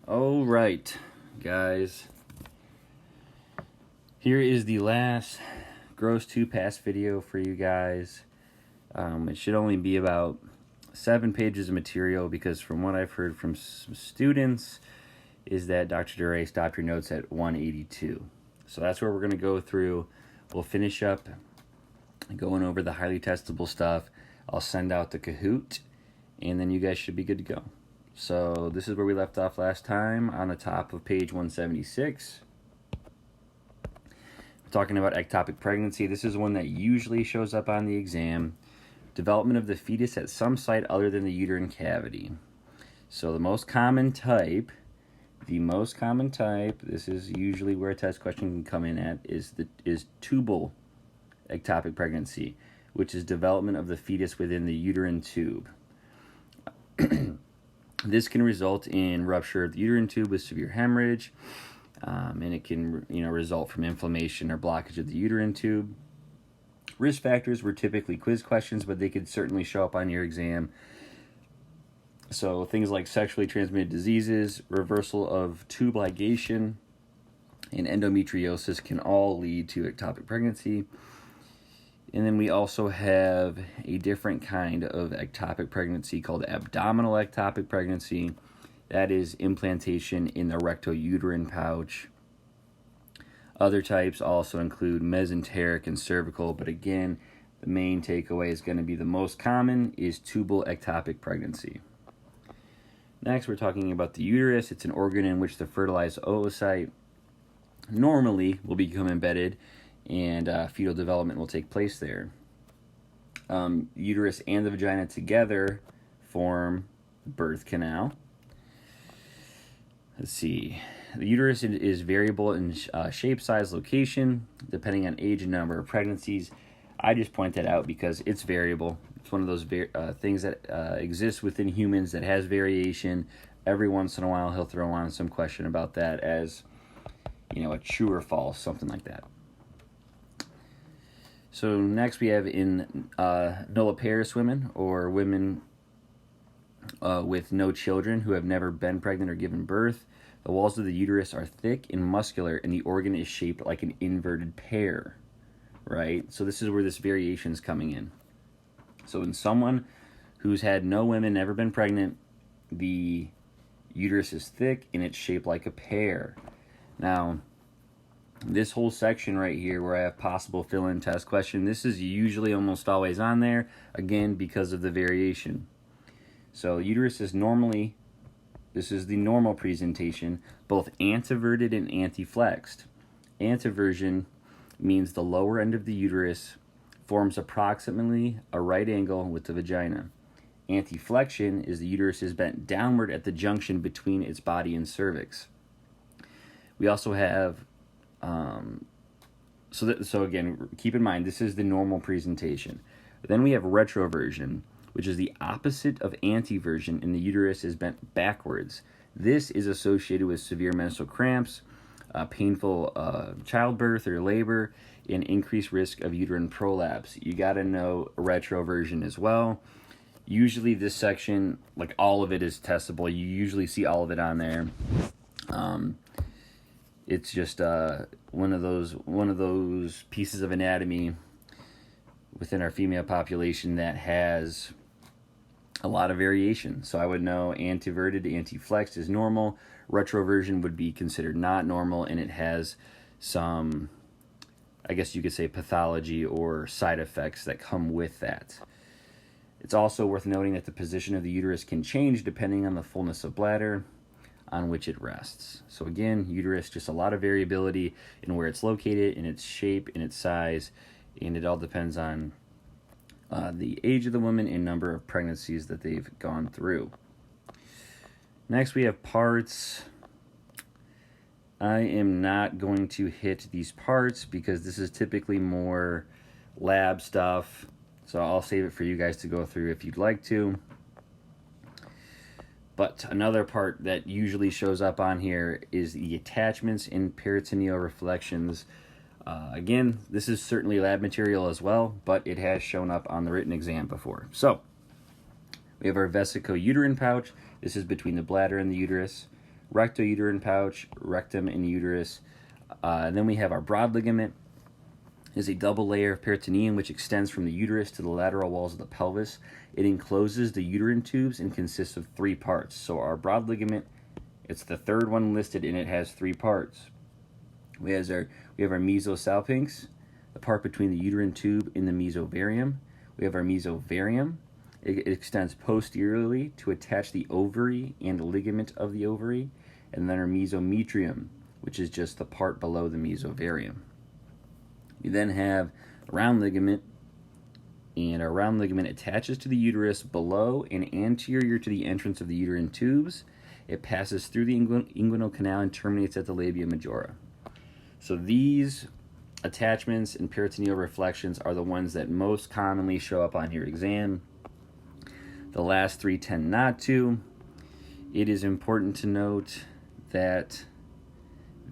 All right, guys. Here is the last Gross 2 Pass video for you guys. It should only be about 7 pages of material because from what I've heard from some students is that Dr. Duray stopped your notes at 182. So that's where we're going to go through. We'll finish up going over the highly testable stuff. I'll send out the Kahoot, and then you guys should be good to go. So this is where we left off last time on the top of page 176. We're talking about ectopic pregnancy. This is one that usually shows up on the exam. Development of the fetus at some site other than the uterine cavity. So the most common type, this is usually where a test question can come in at, is tubal ectopic pregnancy, which is development of the fetus within the uterine tube. This can result in rupture of the uterine tube with severe hemorrhage, and it can result from inflammation or blockage of the uterine tube. Risk factors were typically quiz questions, but they could certainly show up on your exam. So things like sexually transmitted diseases, reversal of tube ligation, and endometriosis can all lead to ectopic pregnancy. And then we also have a different kind of ectopic pregnancy called abdominal ectopic pregnancy. That is implantation in the rectouterine pouch. Other types also include mesenteric and cervical, but again, the main takeaway is going to be the most common is tubal ectopic pregnancy. Next, we're talking about the uterus. It's an organ in which the fertilized oocyte normally will become embedded, and fetal development will take place there. Uterus and the vagina together form the birth canal. Let's see. The uterus is variable in shape, size, location, depending on age and number of pregnancies. I just point that out because it's variable. It's one of those things that exists within humans that has variation. Every once in a while, he'll throw on some question about that as, a true or false, something like that. So next we have in nulliparous women, or women with no children who have never been pregnant or given birth. The walls of the uterus are thick and muscular, and the organ is shaped like an inverted pear, right? So this is where this variation is coming in. So in someone who's had no women, never been pregnant, the uterus is thick and it's shaped like a pear. Now, this whole section right here where I have possible fill-in test question, this is usually almost always on there, again, because of the variation. So uterus is normally, this is the normal presentation, both anteverted and anteflexed. Anteversion means the lower end of the uterus forms approximately a right angle with the vagina. Anteflexion is the uterus is bent downward at the junction between its body and cervix. We also have, so again, keep in mind, this is the normal presentation. Then we have retroversion, which is the opposite of anteversion, and the uterus is bent backwards. This is associated with severe menstrual cramps, painful childbirth or labor, and increased risk of uterine prolapse. You got to know retroversion as well. Usually this section, like all of it is testable. You usually see all of it on there. It's just one of those pieces of anatomy within our female population that has a lot of variation. So I would know anteverted, anteflexed is normal. Retroversion would be considered not normal, and it has some, I guess you could say, pathology or side effects that come with that. It's also worth noting that the position of the uterus can change depending on the fullness of bladder on which it rests. So again, uterus, just a lot of variability in where it's located, in its shape, in its size, and it all depends on the age of the woman and number of pregnancies that they've gone through. Next, we have parts. I am not going to hit these parts because this is typically more lab stuff, so I'll save it for you guys to go through if you'd like to. But another part that usually shows up on here is the attachments and peritoneal reflections. Again, this is certainly lab material as well, but it has shown up on the written exam before. So, we have our vesicouterine pouch. This is between the bladder and the uterus. rectouterine pouch, rectum and uterus. And then we have our broad ligament. Is a double layer of peritoneum which extends from the uterus to the lateral walls of the pelvis. It encloses the uterine tubes and consists of 3 parts. So our broad ligament, it's the third one listed, and it has 3 parts. We have our mesosalpinx, the part between the uterine tube and the mesovarium. We have our mesovarium. It extends posteriorly to attach the ovary and the ligament of the ovary. And then our mesometrium, which is just the part below the mesovarium. You then have a round ligament, and our round ligament attaches to the uterus below and anterior to the entrance of the uterine tubes. It passes through the inguinal canal and terminates at the labia majora. So these attachments and peritoneal reflections are the ones that most commonly show up on your exam. The last 3 tend not to. It is important to note that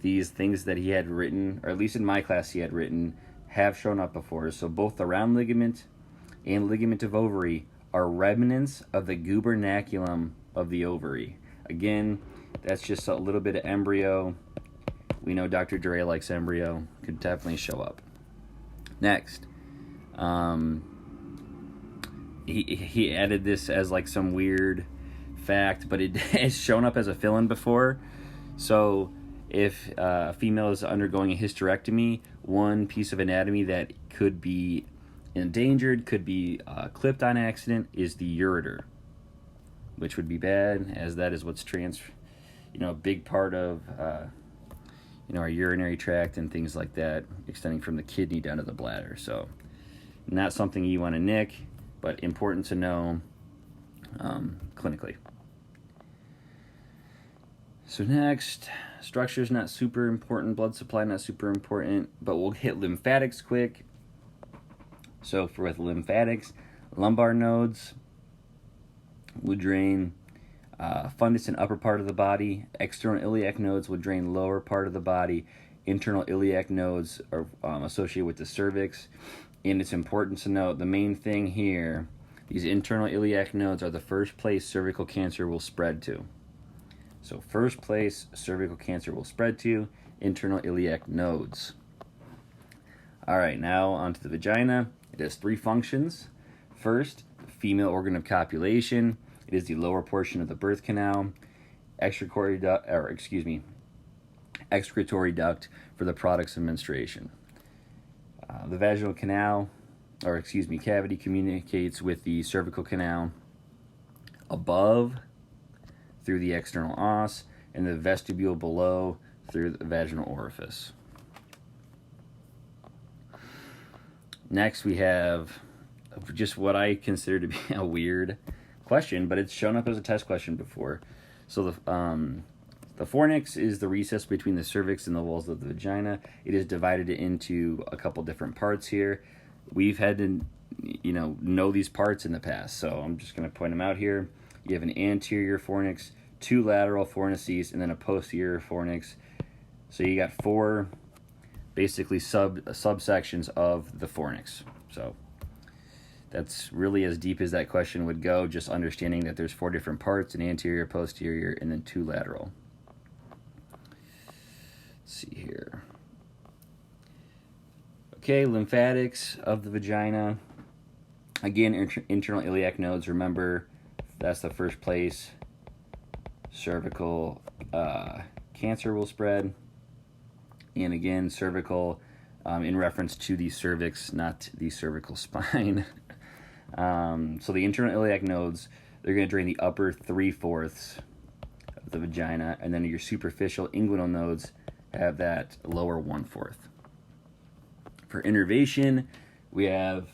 these things that he had written, or at least in my class he had written, have shown up before. So both the round ligament and ligament of ovary are remnants of the gubernaculum of the ovary. Again, that's just a little bit of embryo. We know Dr. Dre likes embryo. Could definitely show up. Next, he added this as like some weird fact, but it has shown up as a fill-in before. So if a female is undergoing a hysterectomy, one piece of anatomy that could be endangered, could be clipped on accident, is the ureter, which would be bad, as that is what's a big part of our urinary tract and things like that, extending from the kidney down to the bladder. So not something you want to nick, but important to know clinically. So next, structure's not super important, blood supply not super important, but we'll hit lymphatics quick. So with lymphatics, lumbar nodes would drain fundus in upper part of the body. External iliac nodes would drain lower part of the body. Internal iliac nodes are associated with the cervix. And it's important to note the main thing here, these internal iliac nodes are the first place cervical cancer will spread to. So first place cervical cancer will spread to, internal iliac nodes. All right, now onto the vagina. It has 3 functions. First, female organ of copulation. It is the lower portion of the birth canal. Excretory duct for the products of menstruation. The vaginal cavity communicates with the cervical canal above through the external os, and the vestibule below through the vaginal orifice. Next, we have just what I consider to be a weird question, but it's shown up as a test question before. So the fornix is the recess between the cervix and the walls of the vagina. It is divided into a couple different parts here. We've had to, know these parts in the past, so I'm just going to point them out here. You have an anterior fornix, 2 lateral fornices, and then a posterior fornix. So you got 4 basically subsections of the fornix. So that's really as deep as that question would go, just understanding that there's 4 different parts, an anterior, posterior, and then 2 lateral. Let's see here. Okay, lymphatics of the vagina. Again, internal iliac nodes, remember, that's the first place cervical cancer will spread. And again, cervical in reference to the cervix, not the cervical spine. So the internal iliac nodes, they're going to drain the upper 3/4 of the vagina, and then your superficial inguinal nodes have that lower 1/4. For innervation, we have,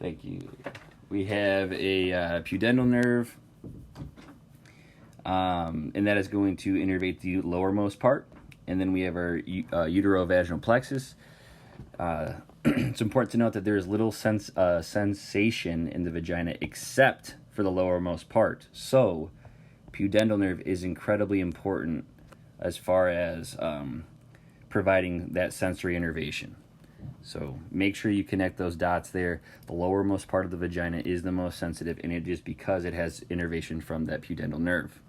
we have a pudendal nerve, and that is going to innervate the lowermost part. And then we have our uterovaginal plexus. It's important to note that there is little sensation in the vagina except for the lowermost part. So, pudendal nerve is incredibly important as far as providing that sensory innervation. So make sure you connect those dots there. The lowermost part of the vagina is the most sensitive, and it is because it has innervation from that pudendal nerve.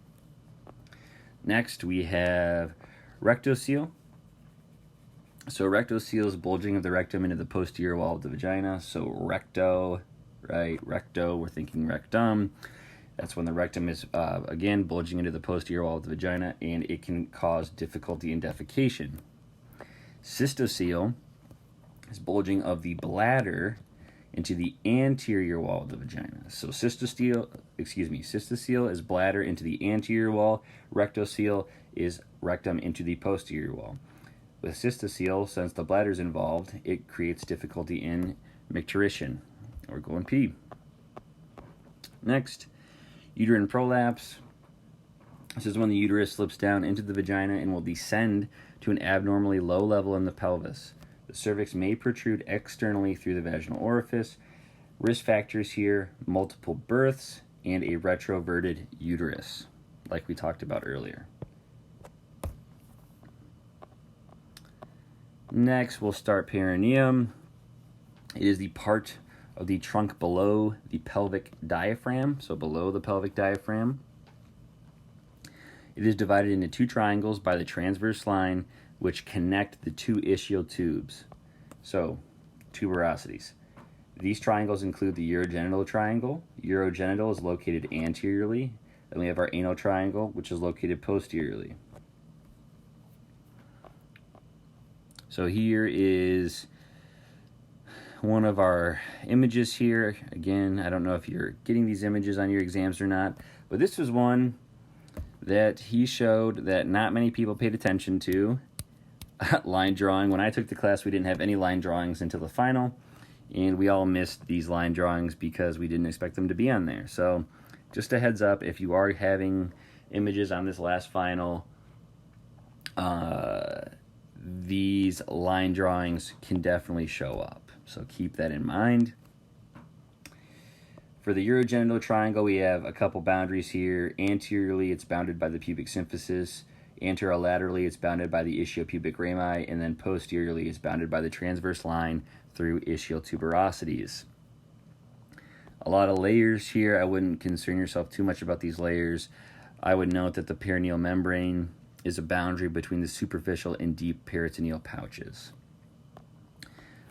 Next, we have rectocele. So rectocele is bulging of the rectum into the posterior wall of the vagina. So recto, right? Recto, we're thinking rectum. That's when the rectum is, again, bulging into the posterior wall of the vagina, and it can cause difficulty in defecation. Cystocele is bulging of the bladder into the anterior wall of the vagina. So cystocele is bladder into the anterior wall. Rectocele is rectum into the posterior wall. With cystocele, since the bladder is involved, it creates difficulty in micturition, or going pee. Next, uterine prolapse. This is when the uterus slips down into the vagina and will descend to an abnormally low level in the pelvis. The cervix may protrude externally through the vaginal orifice. Risk factors here: multiple births and a retroverted uterus, like we talked about earlier. Next, we'll start perineum. It is the part of the trunk below the pelvic diaphragm, so below the pelvic diaphragm. It is divided into two triangles by the transverse line, which connect the two ischial tubes, so tuberosities. These triangles include the urogenital triangle. Urogenital is located anteriorly. Then we have our anal triangle, which is located posteriorly. So here is one of our images here. Again, I don't know if you're getting these images on your exams or not, but this was one that he showed that not many people paid attention to. Line drawing. When I took the class, we didn't have any line drawings until the final, and we all missed these line drawings because we didn't expect them to be on there. So just a heads up, if you are having images on this last final, these line drawings can definitely show up. So keep that in mind. For the urogenital triangle, we have a couple boundaries here. Anteriorly, it's bounded by the pubic symphysis. Anterolaterally, it's bounded by the ischiopubic rami. And then posteriorly, it's bounded by the transverse line through ischial tuberosities. A lot of layers here. I wouldn't concern yourself too much about these layers. I would note that the perineal membrane is a boundary between the superficial and deep peritoneal pouches.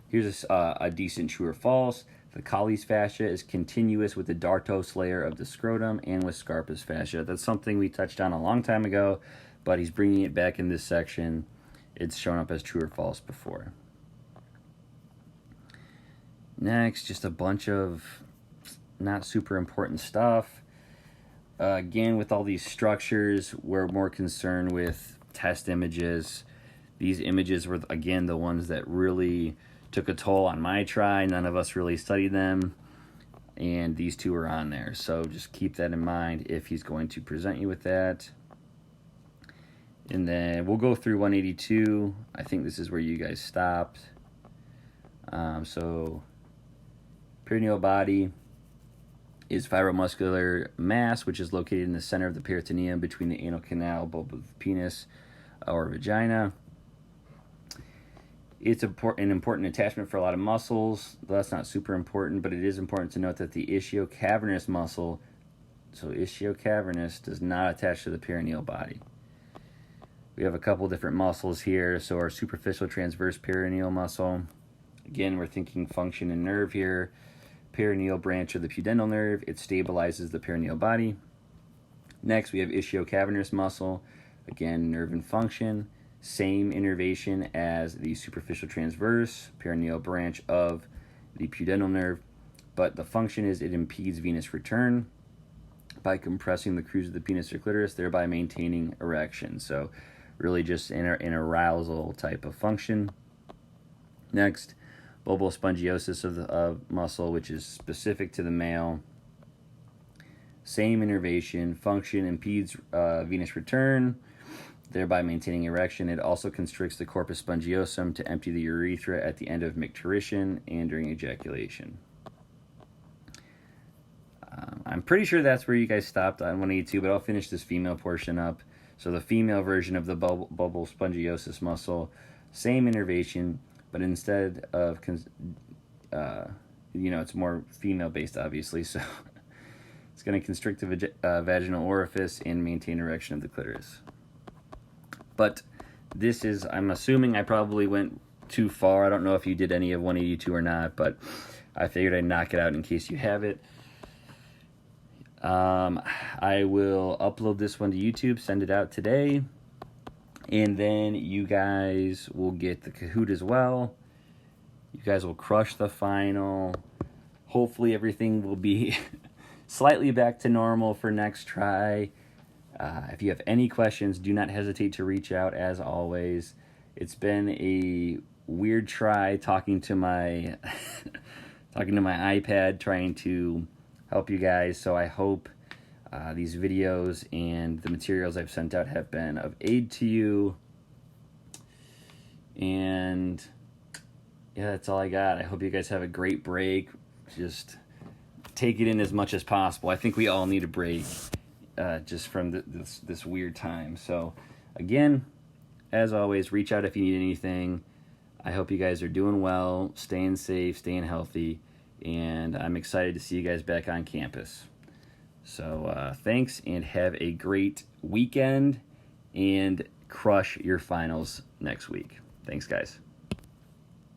Here's a decent true or false. The Colles fascia is continuous with the dartos layer of the scrotum and with Scarpa's fascia. That's something we touched on a long time ago, but he's bringing it back in this section. It's shown up as true or false before. Next, just a bunch of not super important stuff. Again, with all these structures, we're more concerned with test images. These images were, again, the ones that really took a toll on my try. None of us really studied them, and these two are on there. So just keep that in mind if he's going to present you with that. And then we'll go through 182. I think this is where you guys stopped. So perineal body is fibromuscular mass, which is located in the center of the peritoneum between the anal canal, bulb of the penis, or vagina. It's an important attachment for a lot of muscles. That's not super important, but it is important to note that the ischio-cavernous muscle, so ischio-cavernous, does not attach to the perineal body. We have a couple different muscles here. So our superficial transverse perineal muscle, again, we're thinking function and nerve here. Perineal branch of the pudendal nerve, it stabilizes the perineal body. Next, we have ischio-cavernous muscle, again, nerve and function. Same innervation as the superficial transverse perineal branch of the pudendal nerve, but the function is it impedes venous return by compressing the crus of the penis or clitoris, thereby maintaining erection. So really just an arousal type of function. Next, bulbospongiosis of the muscle, which is specific to the male. Same innervation, function impedes venous return, thereby maintaining erection. It also constricts the corpus spongiosum to empty the urethra at the end of micturition and during ejaculation. I'm pretty sure that's where you guys stopped on 182, but I'll finish this female portion up. So the female version of the bulbospongiosis muscle, same innervation, but instead of, it's more female-based, obviously, so it's going to constrict the vaginal orifice and maintain erection of the clitoris. But this is, I'm assuming I probably went too far. I don't know if you did any of 182 or not, but I figured I'd knock it out in case you have it. I will upload this one to YouTube, send it out today, and then you guys will get the Kahoot as well. You guys will crush the final. Hopefully everything will be slightly back to normal for next try. If you have any questions, do not hesitate to reach out. As always, it's been a weird try talking to my talking to my iPad, trying to help you guys. So I hope these videos and the materials I've sent out have been of aid to you. And yeah, that's all I got. I hope you guys have a great break. Just take it in as much as possible. I think we all need a break just from this weird time. So again, as always, reach out if you need anything. I hope you guys are doing well, staying safe, staying healthy, and I'm excited to see you guys back on campus. So thanks, and have a great weekend, and crush your finals next week. Thanks, guys.